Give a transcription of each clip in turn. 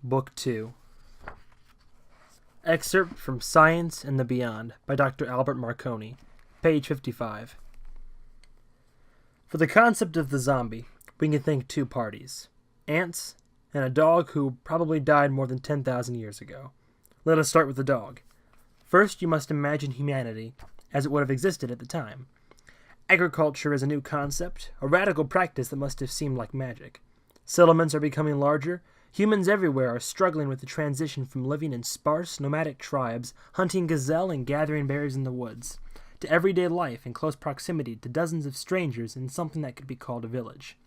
Book 2. Excerpt from Science and the Beyond by Dr. Albert Marconi, page 55. For the concept of the zombie, we can think two parties: ants and a dog who probably died more than 10,000 years ago. Let us start with the dog. First, you must imagine humanity as it would have existed at the time. Agriculture is a new concept, a radical practice that must have seemed like magic. Settlements are becoming larger. Humans everywhere are struggling with the transition from living in sparse, nomadic tribes, hunting gazelle and gathering berries in the woods, to everyday life in close proximity to dozens of strangers in something that could be called a village.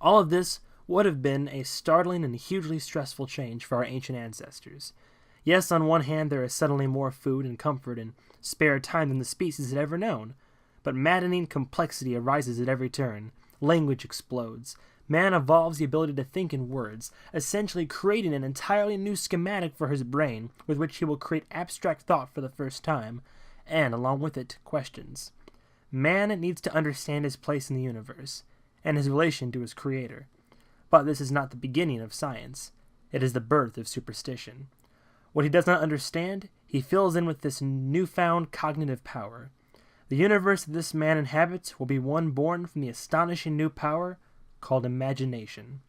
All of this would have been a startling and hugely stressful change for our ancient ancestors. Yes, on one hand, there is suddenly more food and comfort and spare time than the species had ever known, but maddening complexity arises at every turn. Language explodes. Man evolves the ability to think in words, essentially creating an entirely new schematic for his brain with which he will create abstract thought for the first time, and, along with it, questions. Man needs to understand his place in the universe, and his relation to his creator. But this is not the beginning of science. It is the birth of superstition. What he does not understand, he fills in with this newfound cognitive power. The universe that this man inhabits will be one born from the astonishing new power called imagination.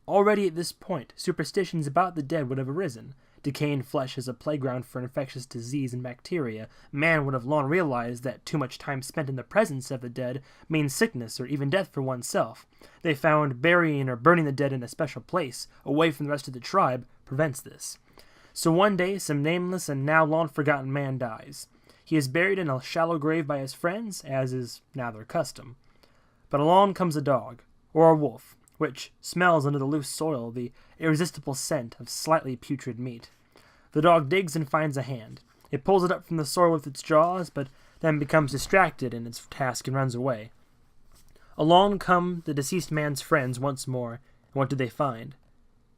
Already at this point, superstitions about the dead would have arisen. Decaying flesh as a playground for infectious disease and bacteria, man would have long realized that too much time spent in the presence of the dead means sickness or even death for oneself. They found burying or burning the dead in a special place, away from the rest of the tribe, prevents this. So one day, some nameless and now long-forgotten man dies. He is buried in a shallow grave by his friends, as is now their custom. But along comes a dog, or a wolf, which smells under the loose soil the irresistible scent of slightly putrid meat. The dog digs and finds a hand. It pulls it up from the soil with its jaws, but then becomes distracted in its task and runs away. Along come the deceased man's friends once more, and what do they find?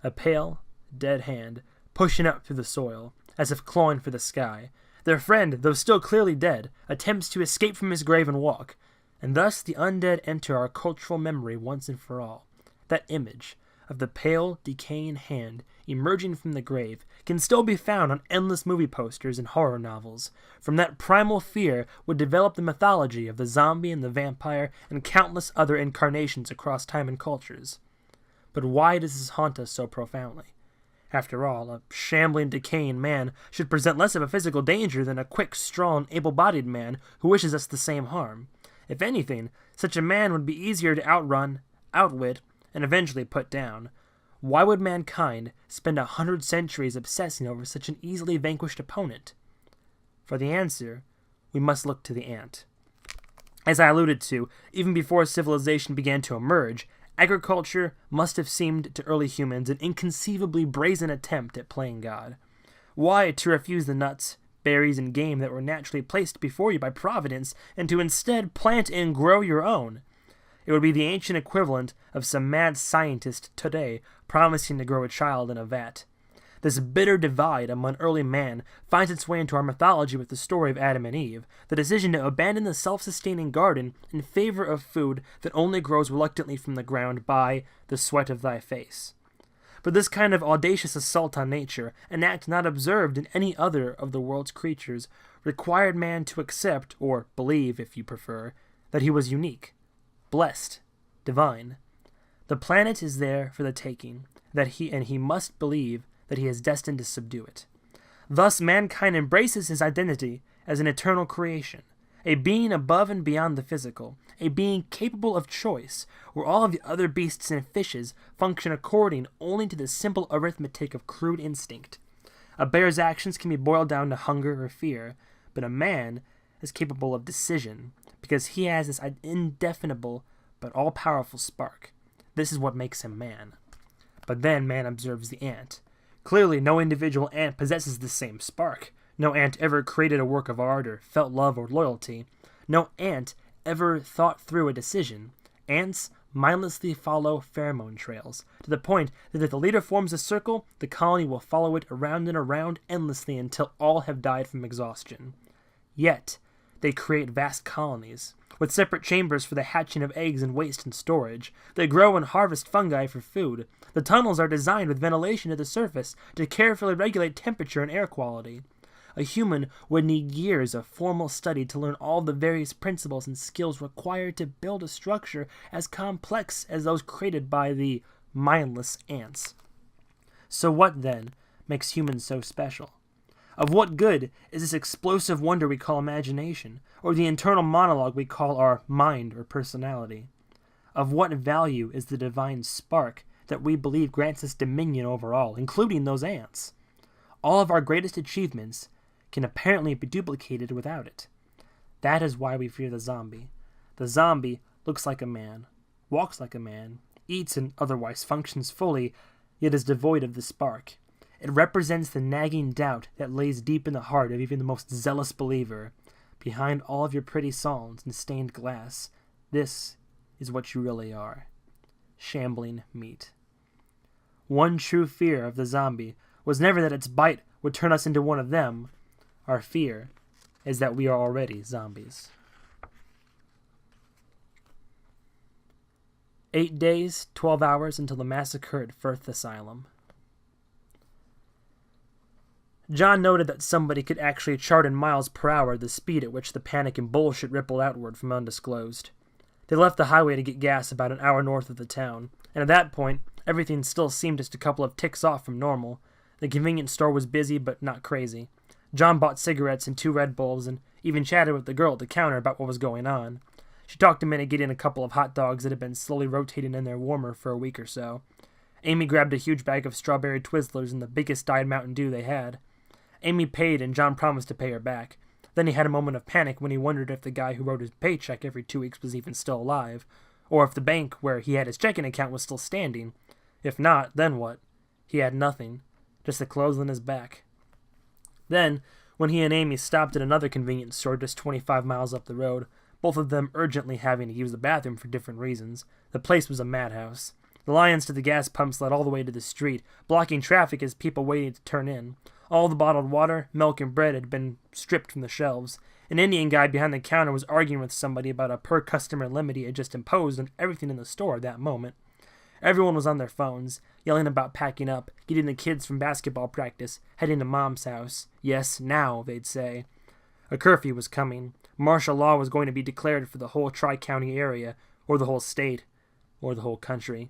A pale, dead hand, pushing up through the soil, as if clawing for the sky. Their friend, though still clearly dead, attempts to escape from his grave and walk, and thus the undead enter our cultural memory once and for all. That image of the pale, decaying hand emerging from the grave can still be found on endless movie posters and horror novels. From that primal fear would develop the mythology of the zombie and the vampire and countless other incarnations across time and cultures. But why does this haunt us so profoundly? After all, a shambling, decaying man should present less of a physical danger than a quick, strong, able-bodied man who wishes us the same harm. If anything, such a man would be easier to outrun, outwit, and eventually put down. Why would mankind spend 100 centuries obsessing over such an easily vanquished opponent? For the answer, we must look to the ant. As I alluded to, even before civilization began to emerge, agriculture must have seemed to early humans an inconceivably brazen attempt at playing God. Why to refuse the nuts, berries, and game that were naturally placed before you by Providence, and to instead plant and grow your own? It would be the ancient equivalent of some mad scientist today promising to grow a child in a vat. This bitter divide among early man finds its way into our mythology with the story of Adam and Eve, the decision to abandon the self-sustaining garden in favor of food that only grows reluctantly from the ground by the sweat of thy face. But this kind of audacious assault on nature, an act not observed in any other of the world's creatures, required man to accept, or believe if you prefer, that he was unique, blessed, divine. The planet is there for the taking, and he must believe that he is destined to subdue it. Thus mankind embraces his identity as an eternal creation, a being above and beyond the physical, a being capable of choice, where all of the other beasts and fishes function according only to the simple arithmetic of crude instinct. A bear's actions can be boiled down to hunger or fear, but a man is capable of decision, because he has this indefinable but all-powerful spark. This is what makes him man. But then man observes the ant. Clearly, no individual ant possesses the same spark. No ant ever created a work of art or felt love or loyalty. No ant ever thought through a decision. Ants mindlessly follow pheromone trails, to the point that if the leader forms a circle, the colony will follow it around and around endlessly until all have died from exhaustion. Yet, they create vast colonies, with separate chambers for the hatching of eggs and waste and storage. They grow and harvest fungi for food. The tunnels are designed with ventilation to the surface to carefully regulate temperature and air quality. A human would need years of formal study to learn all the various principles and skills required to build a structure as complex as those created by the mindless ants. So what, then, makes humans so special? Of what good is this explosive wonder we call imagination, or the internal monologue we call our mind or personality? Of what value is the divine spark that we believe grants us dominion over all, including those ants? All of our greatest achievements can apparently be duplicated without it. That is why we fear the zombie. The zombie looks like a man, walks like a man, eats and otherwise functions fully, yet is devoid of the spark. It represents the nagging doubt that lays deep in the heart of even the most zealous believer. Behind all of your pretty songs and stained glass, this is what you really are. Shambling meat. One true fear of the zombie was never that its bite would turn us into one of them. Our fear is that we are already zombies. 8 days, 12 hours until the massacre at Ffirth Asylum. John noted that somebody could actually chart in miles per hour the speed at which the panic and bullshit rippled outward from undisclosed. They left the highway to get gas about an hour north of the town, and at that point, everything still seemed just a couple of ticks off from normal. The convenience store was busy, but not crazy. John bought cigarettes and 2 Red Bulls, and even chatted with the girl at the counter about what was going on. She talked him into getting a couple of hot dogs that had been slowly rotating in their warmer for a week or so. Amy grabbed a huge bag of strawberry Twizzlers and the biggest dyed Mountain Dew they had. Amy paid, and John promised to pay her back. Then he had a moment of panic when he wondered if the guy who wrote his paycheck every 2 weeks was even still alive, or if the bank where he had his checking account was still standing. If not, then what? He had nothing, just the clothes on his back. Then, when he and Amy stopped at another convenience store just 25 miles up the road, both of them urgently having to use the bathroom for different reasons, the place was a madhouse. The lines to the gas pumps led all the way to the street, blocking traffic as people waited to turn in. All the bottled water, milk, and bread had been stripped from the shelves. An Indian guy behind the counter was arguing with somebody about a per-customer limit he had just imposed on everything in the store at that moment. Everyone was on their phones, yelling about packing up, getting the kids from basketball practice, heading to Mom's house. Yes, now, they'd say. A curfew was coming. Martial law was going to be declared for the whole Tri-County area, or the whole state, or the whole country.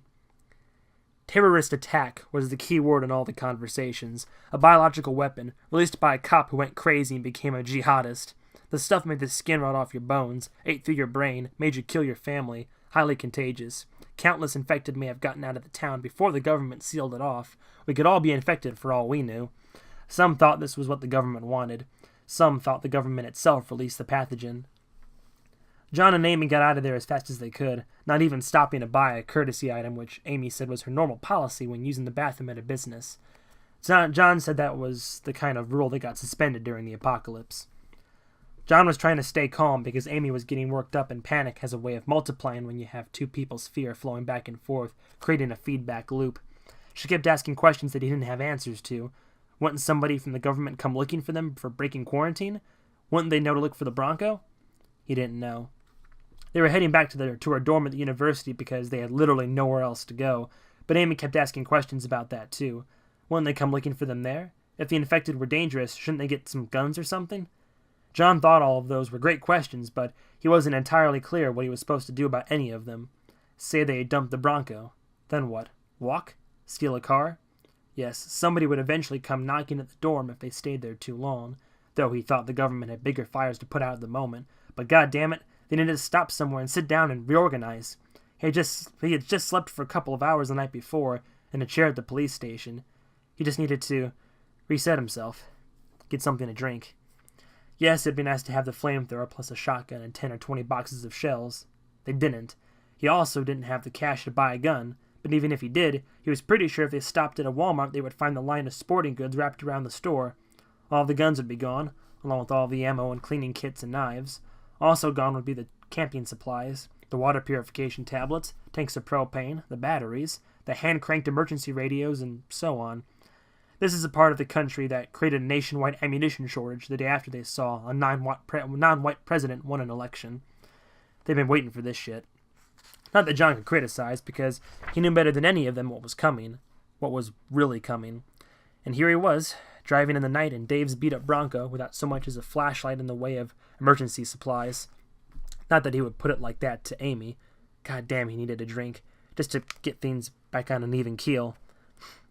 Terrorist attack was the key word in all the conversations. A biological weapon, released by a cop who went crazy and became a jihadist. The stuff made the skin rot off your bones, ate through your brain, made you kill your family. Highly contagious. Countless infected may have gotten out of the town before the government sealed it off. We could all be infected for all we knew. Some thought this was what the government wanted. Some thought the government itself released the pathogen. John and Amy got out of there as fast as they could, not even stopping to buy a courtesy item, which Amy said was her normal policy when using the bathroom at a business. John said that was the kind of rule that got suspended during the apocalypse. John was trying to stay calm because Amy was getting worked up, and panic has a way of multiplying when you have two people's fear flowing back and forth, creating a feedback loop. She kept asking questions that he didn't have answers to. Wouldn't somebody from the government come looking for them for breaking quarantine? Wouldn't they know to look for the Bronco? He didn't know. They were heading back to her dorm at the university because they had literally nowhere else to go, but Amy kept asking questions about that too. Wouldn't they come looking for them there? If the infected were dangerous, shouldn't they get some guns or something? John thought all of those were great questions, but he wasn't entirely clear what he was supposed to do about any of them. Say they dumped the Bronco. Then what? Walk? Steal a car? Yes, somebody would eventually come knocking at the dorm if they stayed there too long, though he thought the government had bigger fires to put out at the moment. But goddammit, they needed to stop somewhere and sit down and reorganize. He had just slept for a couple of hours the night before in a chair at the police station. He just needed to reset himself, get something to drink. Yes, it'd be nice to have the flamethrower plus a shotgun and 10 or 20 boxes of shells. They didn't. He also didn't have the cash to buy a gun, but even if he did, he was pretty sure if they stopped at a Walmart they would find the line of sporting goods wrapped around the store. All the guns would be gone, along with all the ammo and cleaning kits and knives. Also gone would be the camping supplies, the water purification tablets, tanks of propane, the batteries, the hand-cranked emergency radios, and so on. This is a part of the country that created a nationwide ammunition shortage the day after they saw a non-white president won an election. They'd been waiting for this shit. Not that John could criticize, because he knew better than any of them what was coming. What was really coming. And here he was, driving in the night in Dave's beat-up Bronco without so much as a flashlight in the way of emergency supplies. Not that he would put it like that to Amy. God damn, he needed a drink, just to get things back on an even keel.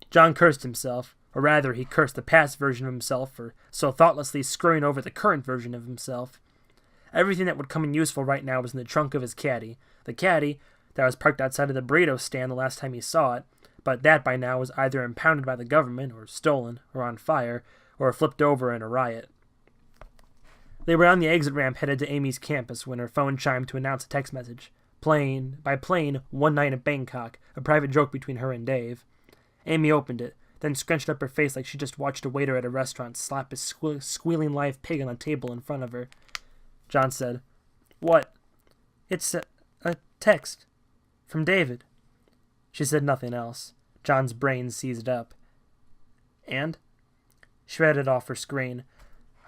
John cursed himself, or rather, he cursed the past version of himself for so thoughtlessly screwing over the current version of himself. Everything that would come in useful right now was in the trunk of his caddy. The caddy that was parked outside of the burrito stand the last time he saw it, but that by now was either impounded by the government, or stolen, or on fire, or flipped over in a riot. They were on the exit ramp headed to Amy's campus when her phone chimed to announce a text message. By plane, one night in Bangkok, a private joke between her and Dave. Amy opened it, then scrunched up her face like she just watched a waiter at a restaurant slap a squealing live pig on a table in front of her. John said, "What?" "It's a text. From David." She said nothing else. John's brain seized up. "And?" She read it off her screen.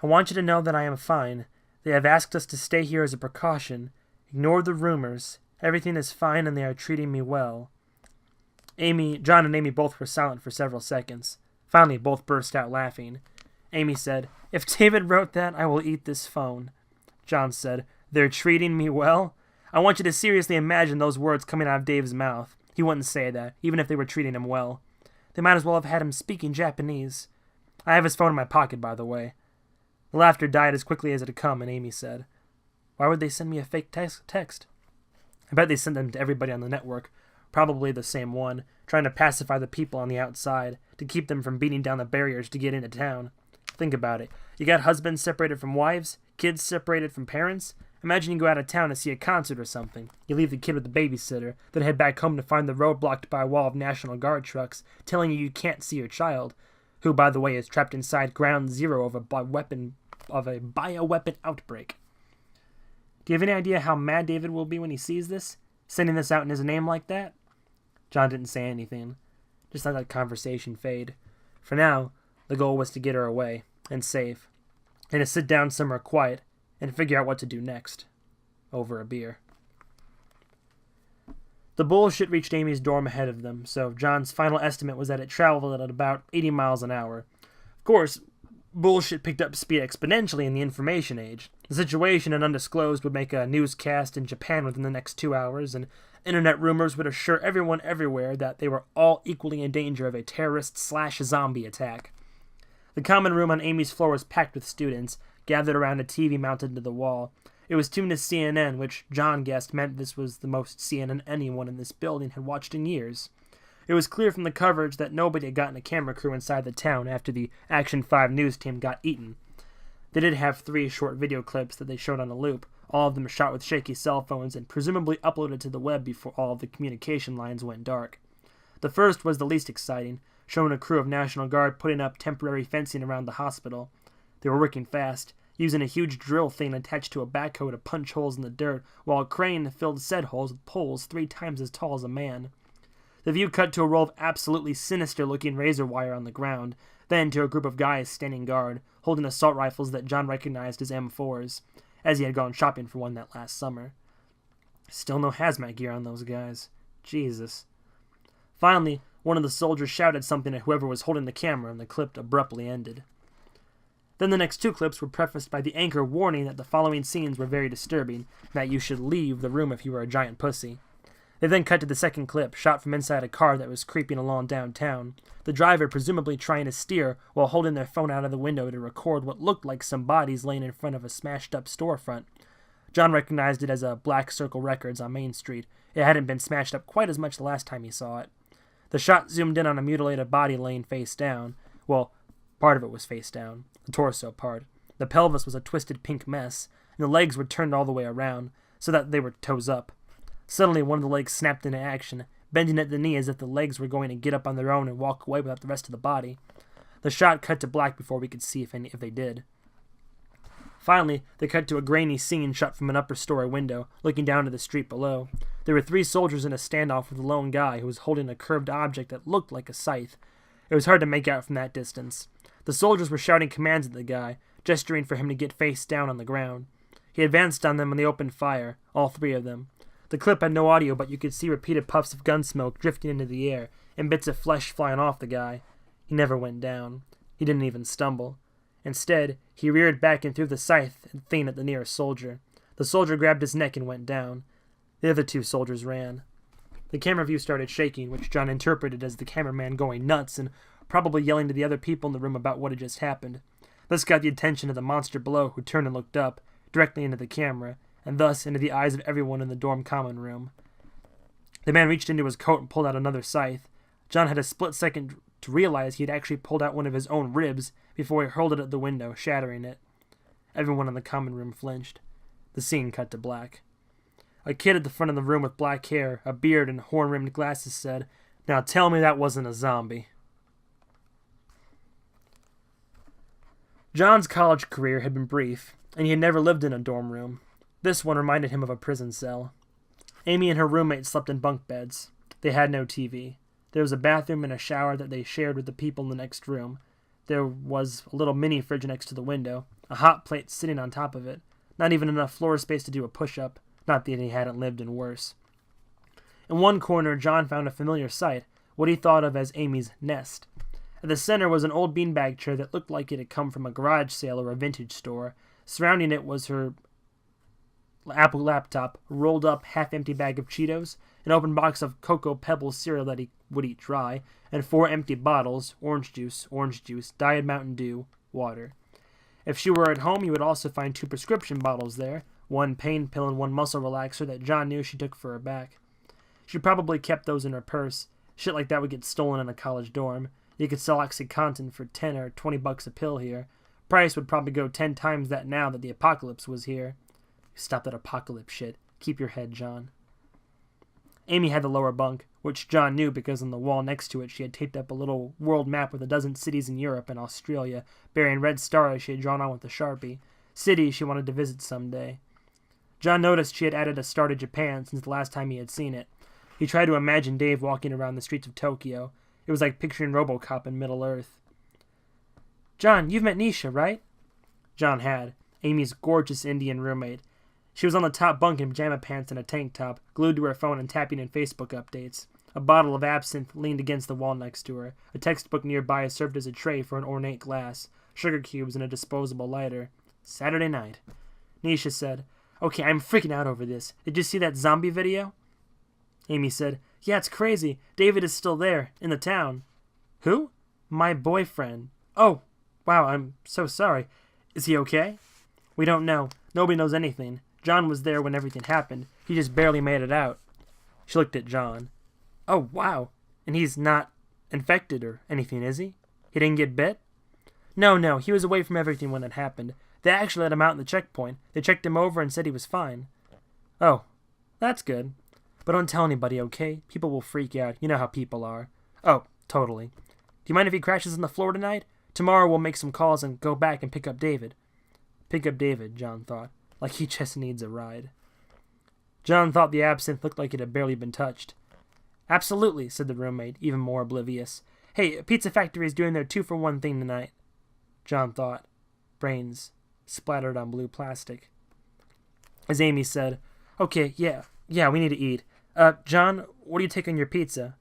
"I want you to know that I am fine. They have asked us to stay here as a precaution. Ignore the rumors. Everything is fine and they are treating me well." John and Amy both were silent for several seconds. Finally, both burst out laughing. Amy said, "If David wrote that, I will eat this phone." John said, "They're treating me well?" I want you to seriously imagine those words coming out of Dave's mouth. He wouldn't say that, even if they were treating him well. They might as well have had him speaking Japanese. I have his phone in my pocket, by the way. The laughter died as quickly as it had come, and Amy said, "Why would they send me a fake text? I bet they sent them to everybody on the network, probably the same one, trying to pacify the people on the outside, to keep them from beating down the barriers to get into town. Think about it. You got husbands separated from wives, kids separated from parents. Imagine you go out of town to see a concert or something. You leave the kid with the babysitter, then head back home to find the road blocked by a wall of National Guard trucks, telling you can't see your child, who, by the way, is trapped inside ground zero of a bioweapon outbreak. Do you have any idea how mad David will be when he sees this? Sending this out in his name like that?" John didn't say anything. Just let that conversation fade. For now, the goal was to get her away, and safe, and to sit down somewhere quiet, and figure out what to do next. Over a beer. The bullshit reached Amy's dorm ahead of them, so John's final estimate was that it traveled at about 80 miles an hour. Of course, bullshit picked up speed exponentially in the information age. The situation in Undisclosed would make a newscast in Japan within the next 2 hours, and internet rumors would assure everyone everywhere that they were all equally in danger of a terrorist/zombie attack. The common room on Amy's floor was packed with students, gathered around a TV mounted to the wall. It was tuned to CNN, which John guessed meant this was the most CNN anyone in this building had watched in years. It was clear from the coverage that nobody had gotten a camera crew inside the town after the Action 5 news team got eaten. They did have 3 short video clips that they showed on a loop, all of them shot with shaky cell phones and presumably uploaded to the web before all of the communication lines went dark. The first was the least exciting, showing a crew of National Guard putting up temporary fencing around the hospital. They were working fast, using a huge drill thing attached to a backhoe to punch holes in the dirt, while a crane filled said holes with poles 3 times as tall as a man. The view cut to a row of absolutely sinister-looking razor wire on the ground, then to a group of guys standing guard, holding assault rifles that John recognized as M4s, as he had gone shopping for one that last summer. Still no hazmat gear on those guys. Jesus. Finally, one of the soldiers shouted something at whoever was holding the camera, and the clip abruptly ended. Then the next 2 clips were prefaced by the anchor warning that the following scenes were very disturbing, and that you should leave the room if you were a giant pussy. They then cut to the second clip, shot from inside a car that was creeping along downtown, the driver presumably trying to steer while holding their phone out of the window to record what looked like some bodies laying in front of a smashed-up storefront. John recognized it as a Black Circle Records on Main Street. It hadn't been smashed up quite as much the last time he saw it. The shot zoomed in on a mutilated body laying face down. Well, part of it was face down, the torso part. The pelvis was a twisted pink mess, and the legs were turned all the way around, so that they were toes up. Suddenly, one of the legs snapped into action, bending at the knee as if the legs were going to get up on their own and walk away without the rest of the body. The shot cut to black before we could see if they did. Finally, they cut to a grainy scene shot from an upper-story window, looking down to the street below. There were 3 soldiers in a standoff with a lone guy who was holding a curved object that looked like a scythe. It was hard to make out from that distance. The soldiers were shouting commands at the guy, gesturing for him to get face down on the ground. He advanced on them and they opened fire, all three of them. The clip had no audio, but you could see repeated puffs of gun smoke drifting into the air and bits of flesh flying off the guy. He never went down. He didn't even stumble. Instead, he reared back and threw the scythe thing at the nearest soldier. The soldier grabbed his neck and went down. The other two soldiers ran. The camera view started shaking, which John interpreted as the cameraman going nuts and probably yelling to the other people in the room about what had just happened. This got the attention of the monster below, who turned and looked up, directly into the camera, and thus into the eyes of everyone in the dorm common room. The man reached into his coat and pulled out another scythe. John had a split second to realize he had actually pulled out one of his own ribs before he hurled it at the window, shattering it. Everyone in the common room flinched. The scene cut to black. A kid at the front of the room with black hair, a beard, and horn-rimmed glasses said, "Now tell me that wasn't a zombie." John's college career had been brief, and he had never lived in a dorm room. This one reminded him of a prison cell. Amy and her roommate slept in bunk beds. They had no TV. There was a bathroom and a shower that they shared with the people in the next room. There was a little mini fridge next to the window, a hot plate sitting on top of it. Not even enough floor space to do a push-up, not that he hadn't lived in worse. In one corner, John found a familiar sight, what he thought of as Amy's nest. At the center was an old beanbag chair that looked like it had come from a garage sale or a vintage store. Surrounding it was her Apple laptop, a rolled-up, half-empty bag of Cheetos, an open box of Cocoa Pebbles cereal that he would eat dry, and 4 empty bottles, orange juice, Diet Mountain Dew, water. If she were at home, you would also find 2 prescription bottles there, one pain pill and one muscle relaxer that John knew she took for her back. She probably kept those in her purse. Shit like that would get stolen in a college dorm. You could sell OxyContin for $10 or $20 a pill here. Price would probably go 10 times that now that the apocalypse was here. Stop that apocalypse shit. Keep your head, John. Amy had the lower bunk, which John knew because on the wall next to it she had taped up a little world map with a dozen cities in Europe and Australia, bearing red stars she had drawn on with a Sharpie. Cities she wanted to visit someday. John noticed she had added a star to Japan since the last time he had seen it. He tried to imagine Dave walking around the streets of Tokyo. It was like picturing RoboCop in Middle-earth. "John, you've met Nisha, right?" John had, Amy's gorgeous Indian roommate. She was on the top bunk in pajama pants and a tank top, glued to her phone and tapping in Facebook updates. A bottle of absinthe leaned against the wall next to her. A textbook nearby served as a tray for an ornate glass, sugar cubes and a disposable lighter. Saturday night. Nisha said, "Okay, I'm freaking out over this. Did you see that zombie video?" Amy said, "Yeah, it's crazy. David is still there, in the town." "Who?" "My boyfriend." "Oh, wow, I'm so sorry. Is he okay?" "We don't know. Nobody knows anything. John was there when everything happened. He just barely made it out." She looked at John. "Oh, wow. And he's not infected or anything, is he? He didn't get bit?" No. He was away from everything when it happened. They actually let him out in the checkpoint. They checked him over and said he was fine." "Oh, that's good. But don't tell anybody, okay? People will freak out. You know how people are." "Oh, totally. Do you mind if he crashes on the floor tonight? Tomorrow we'll make some calls and go back and pick up David." Pick up David, John thought. Like he just needs a ride. John thought the absinthe looked like it had barely been touched. "Absolutely," said the roommate, even more oblivious. "Hey, Pizza Factory's doing their 2-for-1 thing tonight." John thought. Brains splattered on blue plastic. As Amy said, "Okay, yeah, we need to eat. John, what do you take on your pizza?"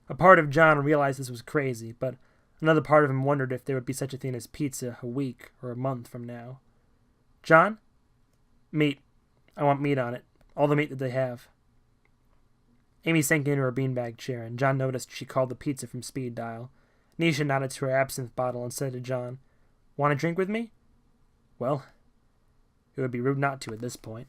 A part of John realized this was crazy, but another part of him wondered if there would be such a thing as pizza a week or a month from now. "John?" "Meat. I want meat on it. All the meat that they have." Amy sank into her beanbag chair, and John noticed she called the pizza from speed dial. Nisha nodded to her absinthe bottle and said to John, "Want a drink with me?" Well, it would be rude not to at this point.